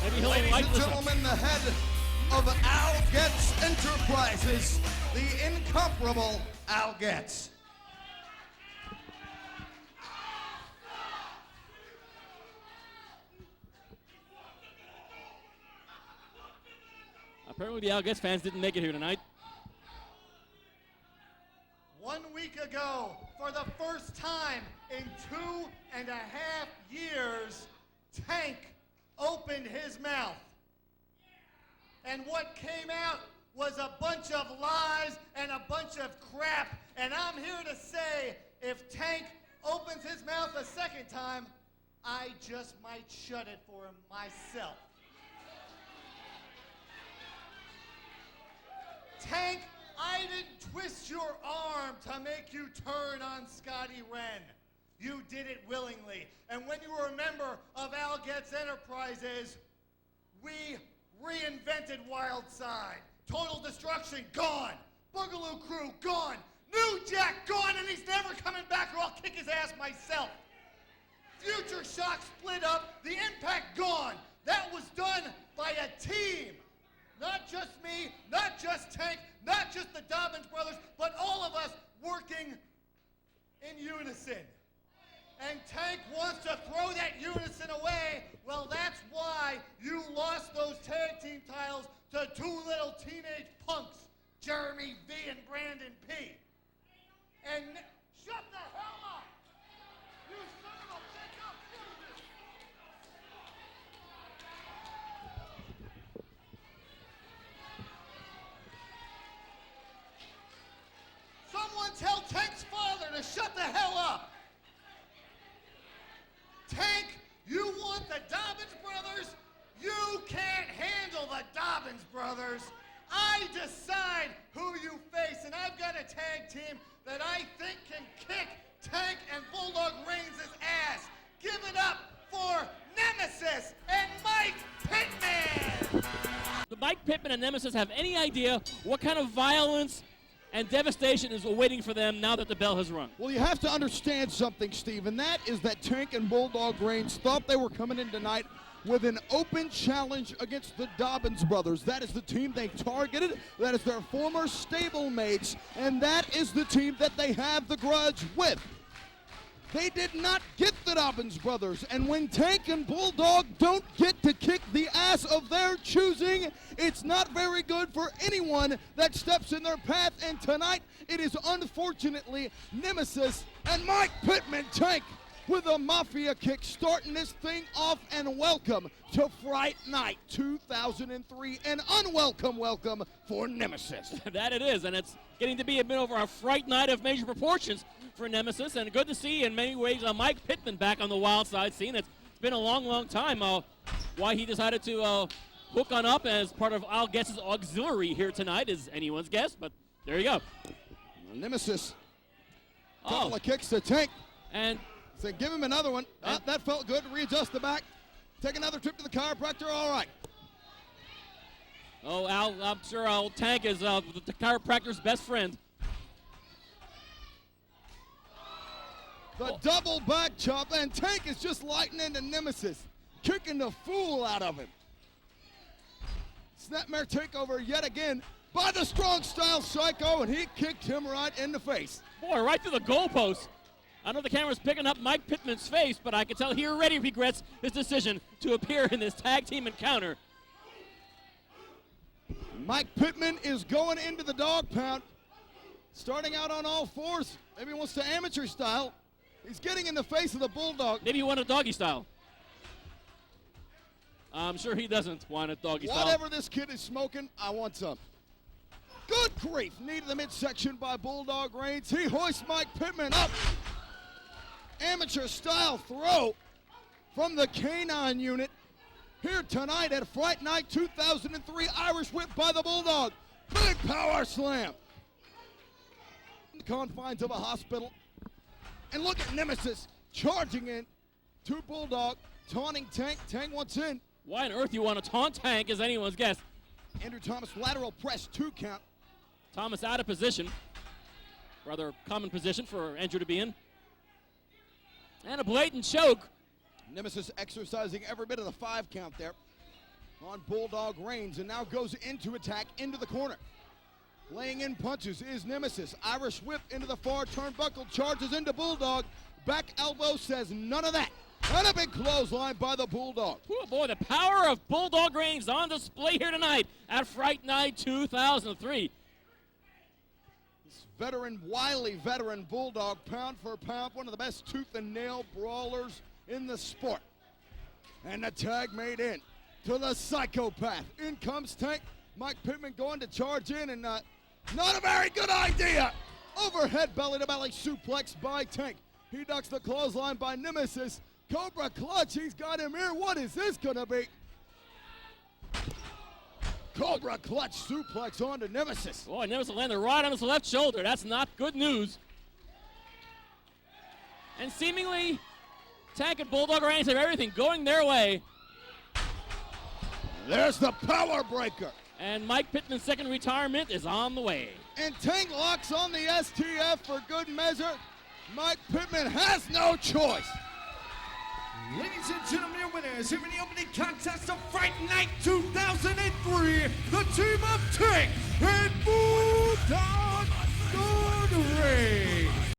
Maybe he'll Ladies like and this gentlemen, the head of Getz Enterprises, the incomparable Getz. Apparently the Getz fans didn't make it here tonight. 1 week ago, for the first time in 2.5 years, Tank opened his mouth. And what came out was a bunch of lies and a bunch of crap. And I'm here to say, if Tank opens his mouth a second time, I just might shut it for him myself. Tank, I didn't twist your arm to make you turn on Scotty Wren. You did it willingly. And when you were a member of Getz Enterprises, we reinvented Wildside. Total Destruction, gone. Boogaloo Crew, gone. New Jack, gone, and he's never coming back or I'll kick his ass myself. Future Shock split up, the Impact, gone. That was done by a team. Not just me, not just Tank, not just the Dobbins brothers, but all of us working in unison. And Tank wants to throw that unison away. Well, that's why you lost those tag team titles to two little teenage punks, Jeremy V and Brandon P. And shut the hell up! You son of a bitch, I'll kill you! Someone tell Tank's father to shut the hell up! Tank, you want the Dobbins brothers? You can't handle the Dobbins brothers. I decide who you face, and I've got a tag team that I think can kick Tank and Bulldog Reigns' ass. Give it up for Nemesis and Mike Pittman! Do Mike Pittman and Nemesis have any idea what kind of violence and devastation is awaiting for them now that the bell has rung? Well, you have to understand something, Steve, and that is that Tank and Bulldog Reigns thought they were coming in tonight with an open challenge against the Dobbins brothers. That is the team they targeted. That is their former stablemates, and that is the team that they have the grudge with. They did not get the Dobbins brothers, and when Tank and Bulldog don't get to kick the ass of their choosing, it's not very good for anyone that steps in their path, and tonight it is unfortunately Nemesis and Mike Pittman. Tank with a Mafia kick starting this thing off, and welcome to Fright Night 2003, an unwelcome welcome for Nemesis. That it is, and it's getting to be a bit over a Fright Night of major proportions for Nemesis, and good to see in many ways Mike Pittman back on the Wildside scene. It's been a long, long time. Why he decided to hook on up as part of Getz's auxiliary here tonight is anyone's guess, but there you go. Nemesis, couple of kicks to Tank. And so give him another one. That felt good. Readjust the back. Take another trip to the chiropractor. All right. Oh, I'm sure old Tank is the chiropractor's best friend. The double back chop, and Tank is just lighting into Nemesis, kicking the fool out of him. Snapmare takeover yet again by the strong style Psycho, and he kicked him right in the face. Boy, right through the goalpost. I know the camera's picking up Mike Pittman's face, but I can tell he already regrets his decision to appear in this tag team encounter. Mike Pittman is going into the dog pound, starting out on all fours. Maybe he wants to amateur style. He's getting in the face of the Bulldog. Maybe he wanted doggy style. I'm sure he doesn't want it doggy style. Whatever this kid is smoking, I want some. Good grief. Knee to the midsection by Bulldog Reigns. He hoists Mike Pittman up. Amateur style throw from the Canine unit here tonight at Fright Night 2003. Irish whip by the Bulldog. Big power slam. In the confines of a hospital. And look at Nemesis charging in to Bulldog, taunting Tank. Tank wants in. Why on earth you want to taunt Tank is anyone's guess. Andrew Thomas lateral press 2 count. Thomas out of position. Rather common position for Andrew to be in. And a blatant choke. Nemesis exercising every bit of the 5 count there. on Bulldog Reigns, and now goes into attack into the corner. Laying in punches is Nemesis. Irish whip into the far turnbuckle, charges into Bulldog. Back elbow says none of that. And a big clothesline by the Bulldog. Oh boy, the power of Bulldog Reigns on display here tonight at Fright Night 2003. This veteran, wily veteran Bulldog, pound for pound, one of the best tooth and nail brawlers in the sport. And the tag made in to the psychopath. In comes Tank. Mike Pittman going to charge in, and not a very good idea. Overhead belly-to-belly suplex by Tank. He ducks the clothesline by Nemesis. Cobra clutch, he's got him here. What is this gonna be? Cobra clutch suplex onto Nemesis. Boy, Nemesis landed right on his left shoulder. That's not good news. And seemingly, Tank and Bulldog Reigns have everything going their way. There's the power breaker. And Mike Pittman's second retirement is on the way. And Tank locks on the STF for good measure. Mike Pittman has no choice. Ladies and gentlemen, your winners here in the opening contest of Fright Night 2003, the team of Tank and Bulldog Reigns.